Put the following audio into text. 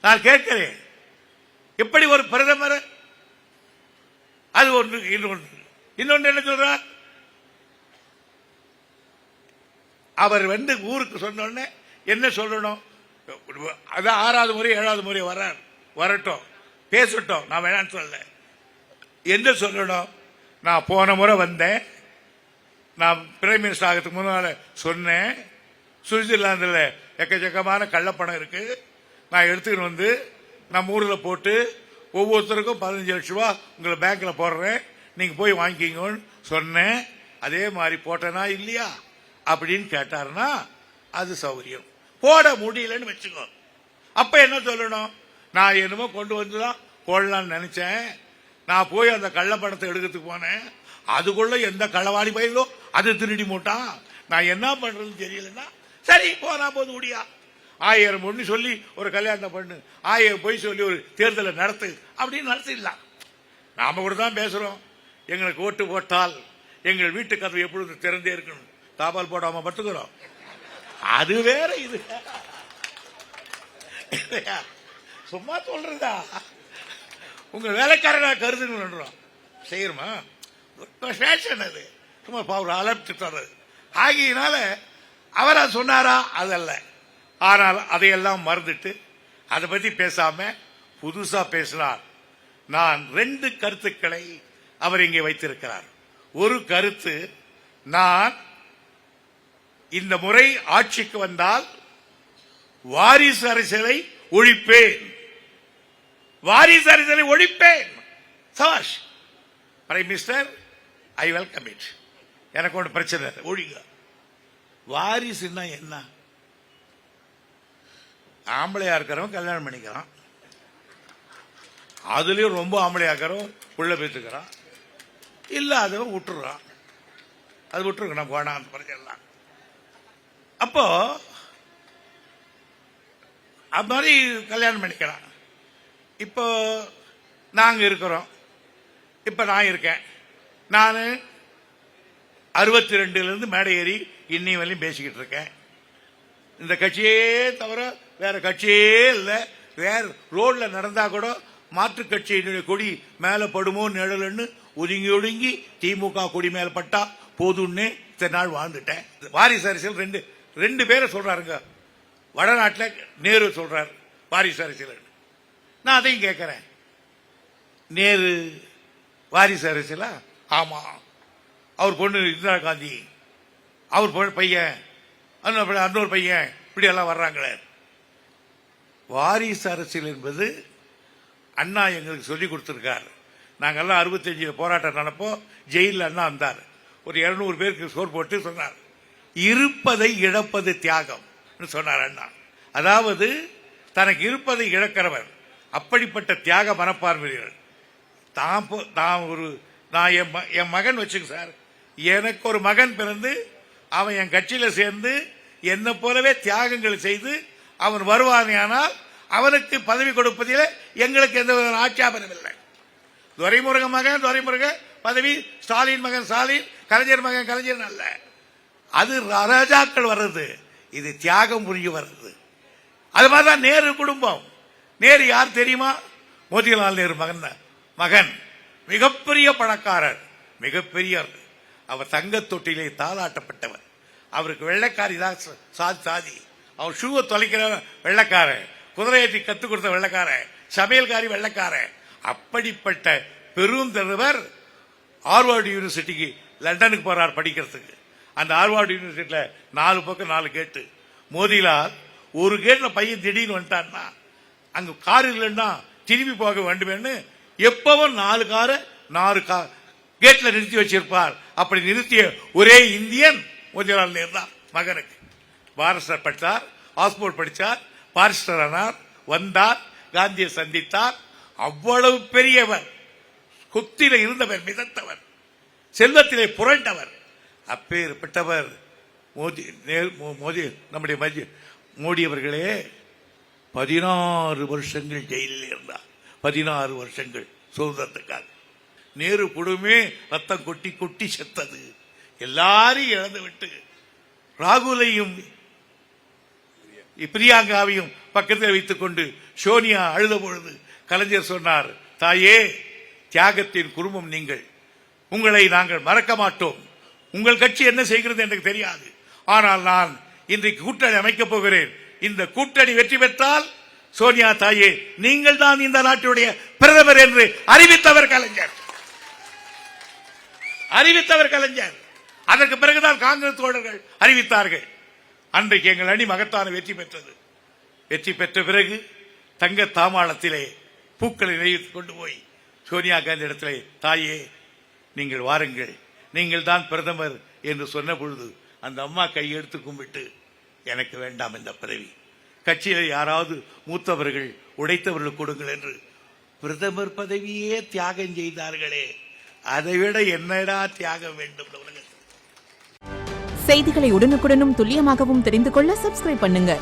நான் கேட்கிறேன், எப்படி ஒரு பிரதமர்? அது ஒன்று. இன்னொன்று என்ன சொல்றார்? அவர் ஊருக்கு சொன்ன என்ன சொல்லணும்? அதான் 6வது முறை 7வது முறை வரட்டும், பேசட்டும், நான் வேணான்னு சொல்ல. என்ன சொல்லணும்? நான் போன முறை வந்தேன், நான் பிரைம் மினிஸ்டர் ஆகிறதுக்கு முன்னால சொன்னேன், சுவிட்சர்லாந்தில் எக்கச்சக்கமான கள்ளப்பணம் இருக்கு, நான் எடுத்துக்கிட்டு வந்து நம்ம ஊரில் போட்டு ஒவ்வொருத்தருக்கும் 15 லட்சம் ரூபா உங்களை பேங்க்ல போடுறேன், நீங்க போய் வாங்கிக்கிங்கன்னு சொன்னேன். அதே மாதிரி போட்டனா இல்லையா அப்படின்னு கேட்டாருன்னா அது சௌகரியம். போட முடியலன்னு வச்சுக்கோ, அப்ப என்ன சொல்லணும்? நான் என்னமோ கொண்டு வந்துதான் போடலான்னு நினைச்சேன், நான் போய் அந்த கள்ளப்பணத்தை எடுக்கிறதுக்கு போனேன், அதுக்குள்ள எந்த களவாடி பயிலோ அது திருடி மூட்டான், நான் என்ன பண்றதுன்னு தெரியலன்னா சரி போனா போது முடியா, 1000 பொண்ணு சொல்லி ஒரு கல்யாணத்தை பண்ணு, 1000 பொய் சொல்லி ஒரு தேர்தலை நடத்து அப்படின்னு நடத்திடலாம். நாம கூட தான் பேசுறோம், எங்களுக்கு ஓட்டு போட்டால் எங்கள் வீட்டு கதவு எப்பொழுது திறந்தே இருக்கணும், தாபால் போடாம பட்டுக்கிறோம். அது வேற, இது சும்மா சொல்றதா? உங்க வேலைக்காரனா கருதுன்னு செய்யணுமா? அது சும்மா அவர் அலர்ட்டு தர்றது. ஆகியனால அவர் அது சொன்னாரா? அதல்ல. ஆனால் அதையெல்லாம் மறந்துட்டு அதை பத்தி பேசாம புதுசா பேசினார். நான் 2 கருத்துக்களை அவர் இங்கே வைத்திருக்கிறார். ஒரு கருத்து, நான் இந்த முறை ஆட்சிக்கு வந்தால் வாரிசு அரசியலை ஒழிப்பேன், வாரிசு அரசியலை ஒழிப்பேன். சபாஷ் prime minister, I welcome it. எனக்கு ஒன்று பிரச்சனை ஒழிங்க. வாரிசுன்னா என்ன? ஆம்பளையா இருக்கிறவன் கல்யாணம் பண்ணிக்கிறான், அதுலயும் ரொம்ப ஆம்பளையா இருக்கிறவன் உள்ள பேத்துக்கிறான், இல்லாதவன் விட்டுறான். அது விட்டுருக்கு, நம்ம வேணாம் அந்த பிரச்சனை. அப்போ அது மாதிரி கல்யாணம் பண்ணிக்கிறான். இப்போ நாங்க இருக்கிறோம், இப்ப நான் இருக்கேன், நான் 62 மேடை ஏறி இன்னி வரையும் பேசிக்கிட்டு இருக்கேன். இந்த கட்சியே தவிர வேற கட்சியே இல்லை. வேற ரோட்ல நடந்தா கூட மாற்று கட்சியினுடைய கொடி மேல படுமோ நிழல்னு ஒதுங்கி ஒதுங்கி திமுக கொடி மேல பட்டா போதும்னு இத்தனை நாள் வாழ்ந்துட்டேன். வாரிசு அரசியல் ரெண்டு பேரை சொல்றாருங்க. வடநாட்டில் நேரு சொல்றாரு வாரிசு அரசியல். நான் அதையும் கேட்கிறேன், நேரு வாரிசு அரசியலா? ஆமா. அவர் பொண்ணு இந்திரா காந்தி, அவர் பையன், இன்னொரு பையன், இப்படி எல்லாம் வர்றாங்களே. வாரிசு அரசியல் என்பது அண்ணா எங்களுக்கு சொல்லிக் கொடுத்திருக்காரு. நாங்கெல்லாம் 65 போராட்டம் நடப்போம், ஜெயிலில் அண்ணா வந்தார், ஒரு 200 பேருக்கு சோர் போட்டு சொன்னார், இருப்பதை இழப்பது தியாகம் சொன்னார் அண்ணா. அதாவது தனக்கு இருப்பதை இழக்கிறவர் அப்படிப்பட்ட தியாக மனப்பான்மையர். நான் என் மகன் வச்சுங்க சார், எனக்கு ஒரு மகன் பிறந்து அவன் என் கட்சியில சேர்ந்து என்ன போலவே தியாகங்கள் செய்து அவன் வருவானால் அவனுக்கு பதவி கொடுப்பதில் எங்களுக்கு எந்த ஆட்சேபனம் இல்லை. துரைமுருகன் மகன் துரைமுருகன் பதவி, ஸ்டாலின் மகன் ஸ்டாலின், கலைஞர் மகன் கலைஞர் அல்ல. அது ராஜாக்கள் வர்றது, இது தியாகம் புரிஞ்சு வர்றது. அது மாதிரிதான் நேரு குடும்பம். நேரு யார் தெரியுமா? மோதிலால் நேரு மகன் மிகப்பெரிய பணக்காரர், மிகப்பெரிய. அவர் தங்க தொட்டிலே தாளாட்டப்பட்டவர். அவருக்கு வெள்ளைக்காரி தான் சாதி. அவர் ஷூவை தொலைக்கிற வெள்ளைக்காரன், குதிரையேற்றி கத்துக் கொடுத்த வெள்ளைக்காரன், சமையல்காரி வெள்ளைக்காரன். அப்படிப்பட்ட பெரும் தலைவர் ஹார்வர்டு யூனிவர்சிட்டிக்கு லண்டனுக்கு போறார் படிக்கிறதுக்கு. அந்த ஹார்வர்டு யூனிவர்சிட்டியில 4 பக்கம் 4 கேட்டு. மோதிலால் ஒரு கேட்ல பையன் திடீர்னு வந்துட்டான்னா அங்க கார் இல்லைன்னா திரும்பி போக வேண்டும்னு எப்பவும் 4 காரை 4 கேட்ல நிறுத்தி வச்சிருப்பார். அப்படி நிறுத்திய ஒரே இந்தியன் மோதிலால் நேரு தான். மகனுக்கு பாரிஸ்டர் படித்தார், ஆக்ஸ்போர்ட் படித்தார், பாரிஸ்டர் ஆனார், வந்தார், காந்தியை சந்தித்தார். அவ்வளவு பெரியவர், கொத்தில இருந்தவர், மிதத்தவர், செல்வத்திலே புரண்டவர். அப்பேற்பட்டவர் நம்முடைய மோடி அவர்களே 16 வருஷங்கள் ஜெயிலில் இருந்தார். 16 வருஷங்கள் சுதந்திரத்துக்காக. நேரு குடும்பமே ரத்தம் கொட்டி கொட்டி செத்தது. எல்லாரையும் இழந்து விட்டு ராகுலையும் பிரியாங்காவையும் பக்கத்தில் வைத்துக் கொண்டு சோனியா அழுத பொழுது கலைஞர் சொன்னார், தாயே, தியாகத்தின் குடும்பம் நீங்கள், உங்களை நாங்கள் மறக்க மாட்டோம். உங்கள் கட்சி என்ன செய்கிறது எனக்கு தெரியாது, ஆனால் நான் இன்றைக்கு கூட்டணி அமைக்கப் போகிறேன். இந்த கூட்டணி வெற்றி பெற்றால் சோனியா தாயே, நீங்கள் தான் இந்த நாட்டுடைய பிரதமர் என்று அறிவித்தவர் கலைஞர். அதற்கு பிறகுதான் காங்கிரஸ் தோழர்கள் அறிவித்தார்கள். அன்றைக்கு எங்கள் அணி மகத்தான வெற்றி பெற்றது. வெற்றி பெற்ற பிறகு தங்க தாமாளத்திலே பூக்களை நினைத்துக் கொண்டு போய் சோனியா காந்தி இடத்திலே, தாயே, நீங்கள் வாருங்கள், நீங்கள் தான் பிரதமர் என்று சொன்ன பொழுது அந்த அம்மா கையெடுத்து கும்பிட்டு, எனக்கு வேண்டாம் இந்த பதவி, கட்சியில் யாராவது மூத்தவர்கள் உடைத்தவர்கள் கொடுங்கள் என்று பிரதமர் பதவியே தியாகம் செய்தார்களே, அதைவிட என்னடா தியாகம் வேண்டும்? செய்திகளை உடனுக்குடனும் துல்லியமாகவும் தெரிந்து கொள்ள சப்ஸ்கிரைப் பண்ணுங்க.